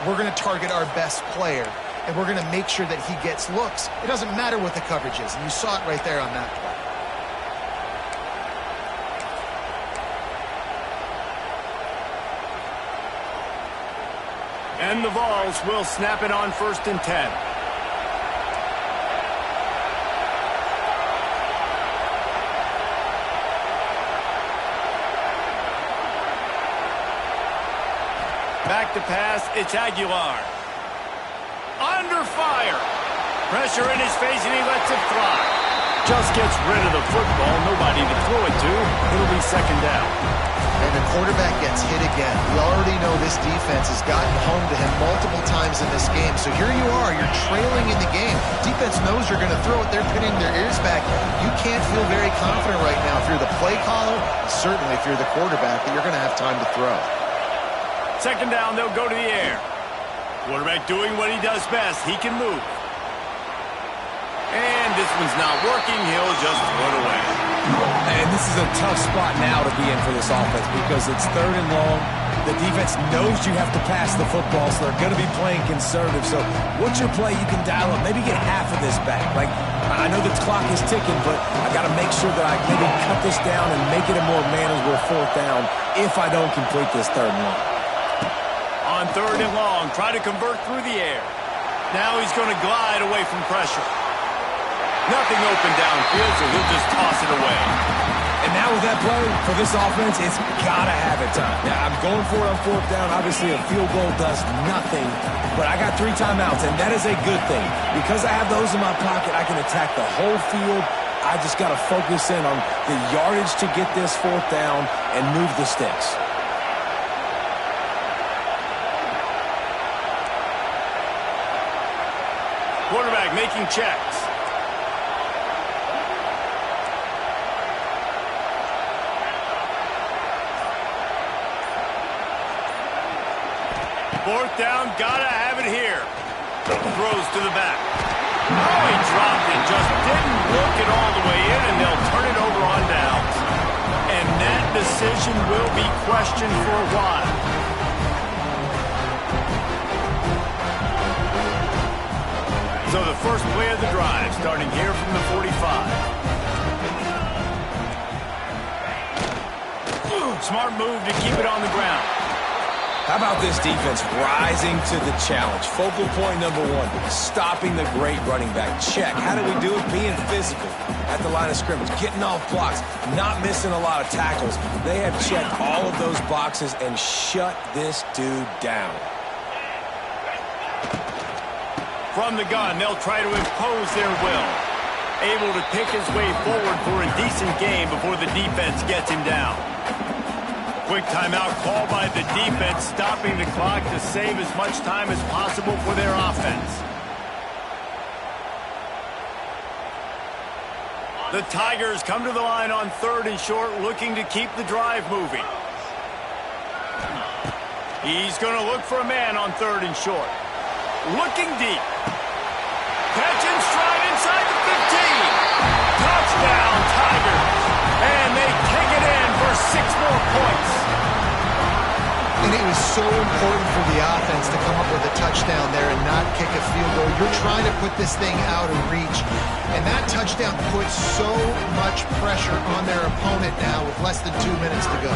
we're going to target our best player, and we're going to make sure that he gets looks. It doesn't matter what the coverage is, and you saw it right there on that play. And the Vols will snap it on 1st and 10. Back to pass, it's Aguilar. Under fire. Pressure in his face, and he lets it fly. Just gets rid of the football, nobody to throw it to. It'll be 2nd down. And the quarterback gets hit again. We already know this defense has gotten home to him multiple times in this game. So here you are, you're trailing in the game. Defense knows you're going to throw it. They're pinning their ears back. You can't feel very confident right now if you're the play caller, certainly if you're the quarterback, that you're going to have time to throw. 2nd down, they'll go to the air. Quarterback doing what he does best. He can move. And this one's not working. He'll just throw it away. And this is a tough spot now to be in for this offense because it's 3rd and long. The defense knows you have to pass the football, so they're going to be playing conservative. So what's your play you can dial up? Maybe get half of this back. Like, I know the clock is ticking, but I got to make sure that I maybe cut this down and make it a more manageable 4th down if I don't complete this 3rd and long. On 3rd and long, try to convert through the air. Now he's going to glide away from pressure. Nothing open downfield, so he'll just toss it away. And now with that play, for this offense, it's got to have it time. Now, I'm going for it on 4th down. Obviously, a field goal does nothing, but I got 3 timeouts, and that is a good thing. Because I have those in my pocket, I can attack the whole field. I just got to focus in on the yardage to get this 4th down and move the sticks. Quarterback making checks. Fourth down, gotta have it here. Throws to the back. Oh, he dropped it. Just didn't look it all the way in, and they'll turn it over on downs. And that decision will be questioned for a while. So the first play of the drive, starting here from the 45. Smart move to keep it on the ground. How about this defense rising to the challenge? Focal point number 1, stopping the great running back. Check. How do we do it? Being physical at the line of scrimmage, getting off blocks, not missing a lot of tackles. They have checked all of those boxes and shut this dude down. From the gun, they'll try to impose their will. Able to pick his way forward for a decent game before the defense gets him down. Quick timeout called by the defense, stopping the clock to save as much time as possible for their offense. The Tigers come to the line on 3rd and short, looking to keep the drive moving. He's going to look for a man on 3rd and short. Looking deep. Catch and stride inside the 15. Touchdown, Tigers. And they kick it in for 6 more points. And it was so important for the offense to come up with a touchdown there and not kick a field goal. You're trying to put this thing out of reach. And that touchdown puts so much pressure on their opponent now with less than 2 minutes to go.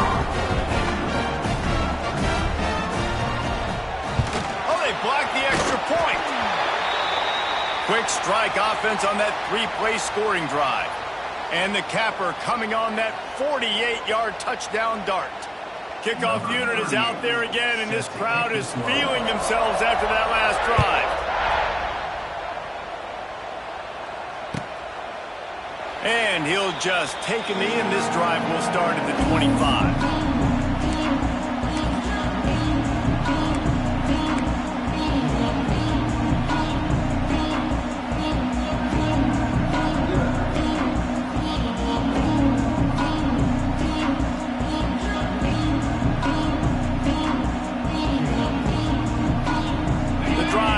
Oh, they blocked the extra point. Quick strike offense on that 3-play scoring drive. And the capper coming on that 48-yard touchdown dart. Kickoff unit is out there again, and this crowd is feeling themselves after that last drive. And he'll just take a knee, and this drive will start at the 25.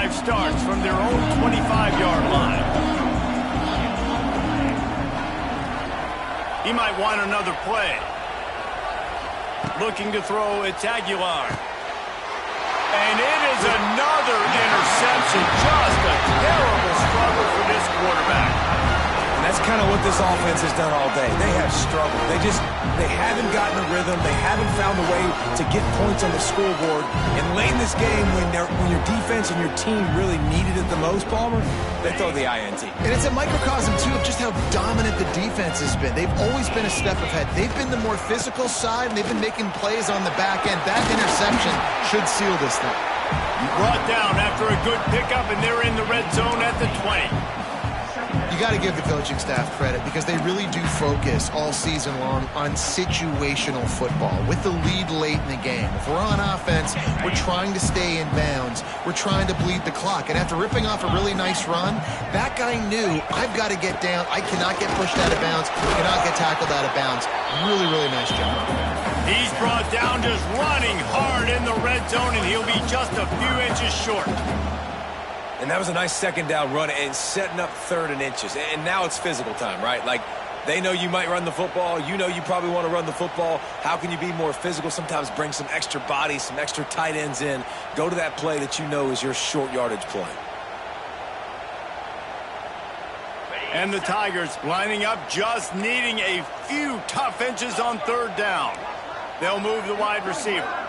drive starts from their own 25-yard line. He might want another play. Looking to throw, it's Aguilar. And it is another interception. Just a terrible struggle for this quarterback. And that's kind of what this offense has done all day. They have struggled. They haven't gotten a rhythm. They haven't found a way to get points on the scoreboard. And late in this game, when your defense and your team really needed it the most, Palmer, they throw the INT. And it's a microcosm, too, of just how dominant the defense has been. They've always been a step ahead. They've been the more physical side, and they've been making plays on the back end. That interception should seal this thing. Brought down after a good pickup, and they're in the red zone at the 20. You got to give the coaching staff credit because they really do focus all season long on situational football with the lead late in the game. If we're on offense, we're trying to stay in bounds. We're trying to bleed the clock. And after ripping off a really nice run, that guy knew, I've got to get down. I cannot get pushed out of bounds. Cannot get tackled out of bounds. Really, really nice job. He's brought down just running hard in the red zone, and he'll be just a few inches short. And that was a nice second down run and setting up 3rd and inches. And now it's physical time, right? Like, they know you might run the football. You know you probably want to run the football. How can you be more physical? Sometimes bring some extra bodies, some extra tight ends in. Go to that play that you know is your short yardage play. And the Tigers lining up, just needing a few tough inches on 3rd down. They'll move the wide receiver.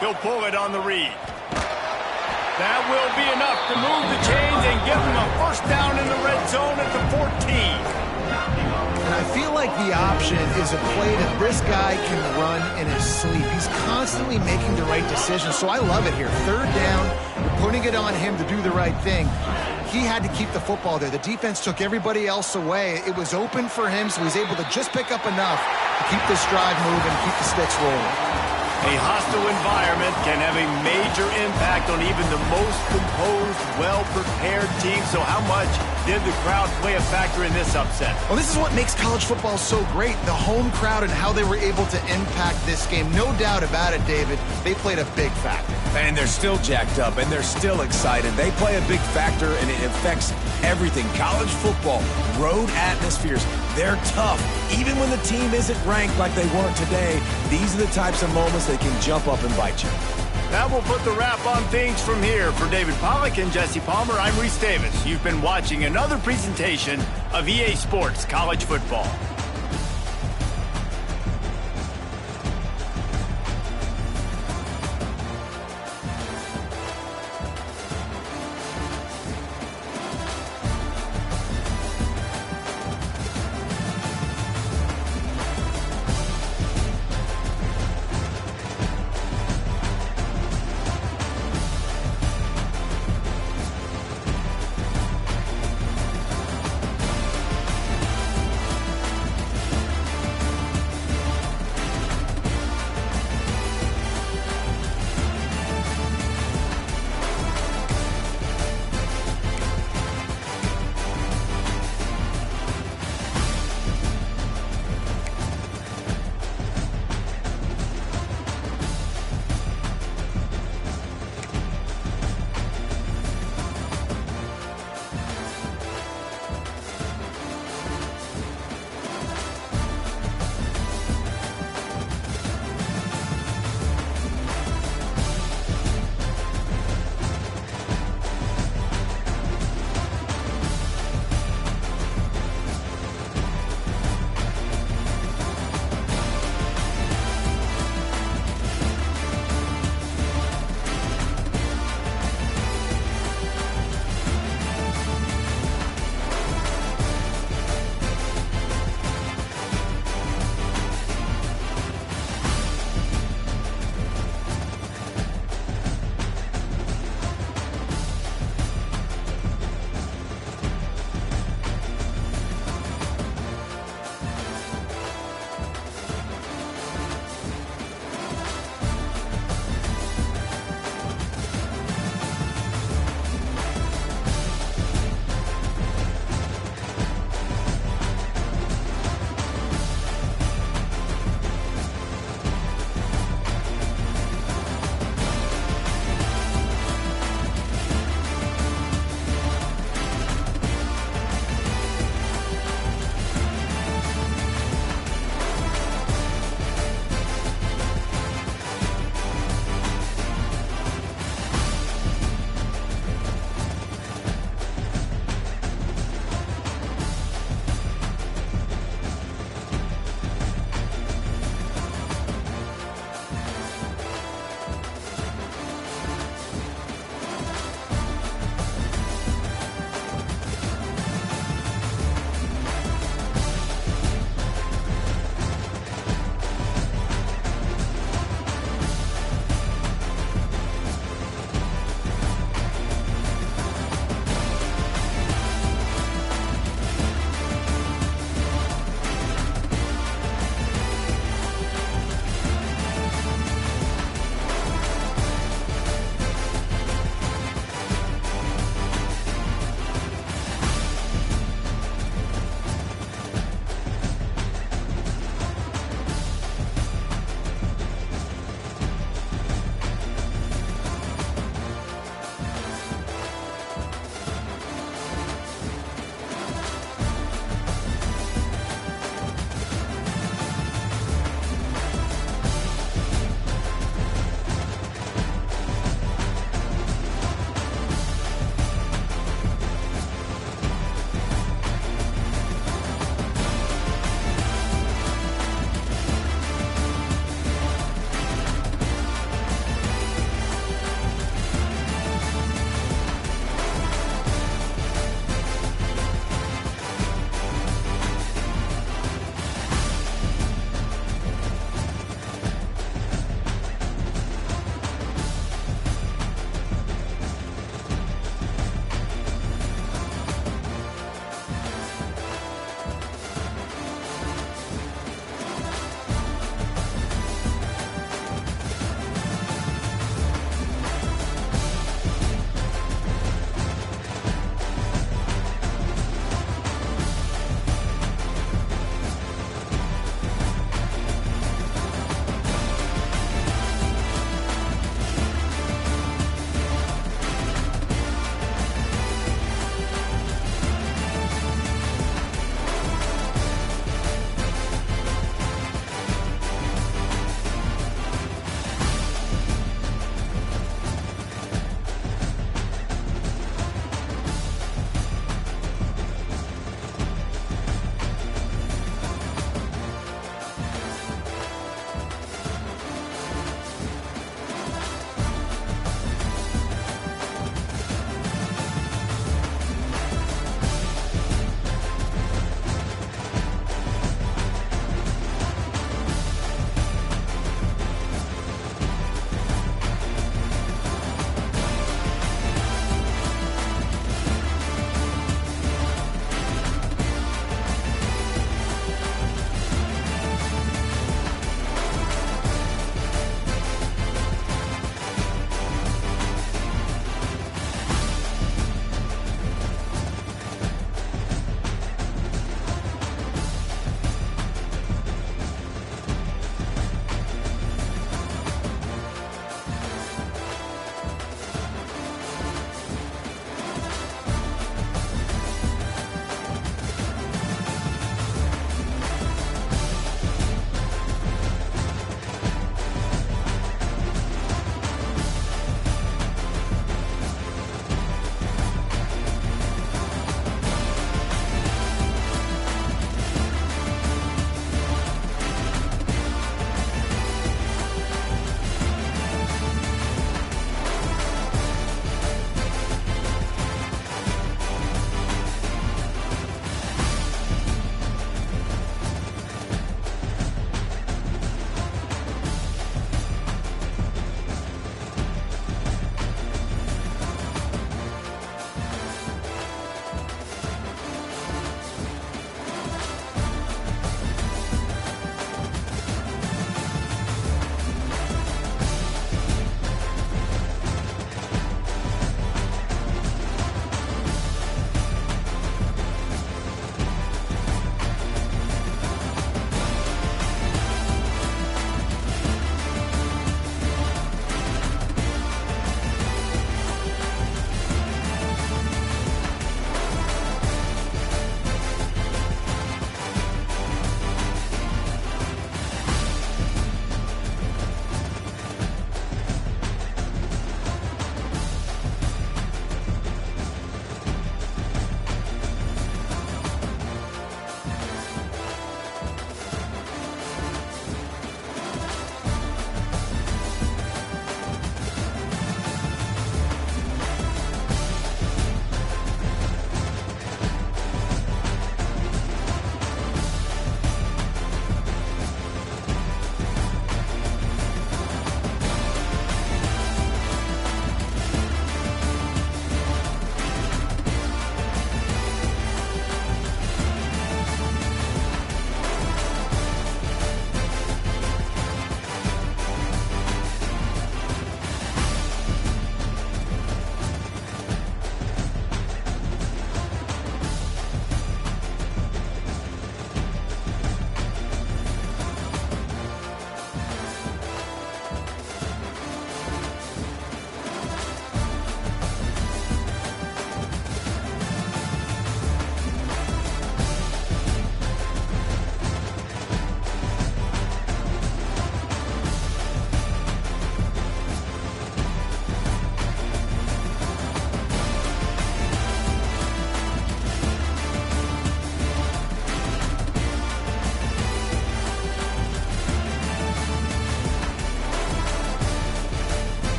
He'll pull it on the read. That will be enough to move the chains and give him a first down in the red zone at the 14. And I feel like the option is a play that this guy can run in his sleep. He's constantly making the right decisions, so I love it here. 3rd down, you're putting it on him to do the right thing. He had to keep the football there. The defense took everybody else away. It was open for him, so he's able to just pick up enough to keep this drive moving, keep the sticks rolling. A hostile environment can have a major impact on even the most composed, well-prepared team. So how much did the crowd play a factor in this upset? Well, this is what makes college football so great, the home crowd and how they were able to impact this game. No doubt about it, David. They played a big factor. And they're still jacked up, and they're still excited. They play a big factor, and it affects everything. College football, road atmospheres, they're tough. Even when the team isn't ranked like they weren't today, these are the types of moments that can jump up and bite you. That will put the wrap on things from here. For David Pollack and Jesse Palmer, I'm Reese Davis. You've been watching another presentation of EA Sports College Football.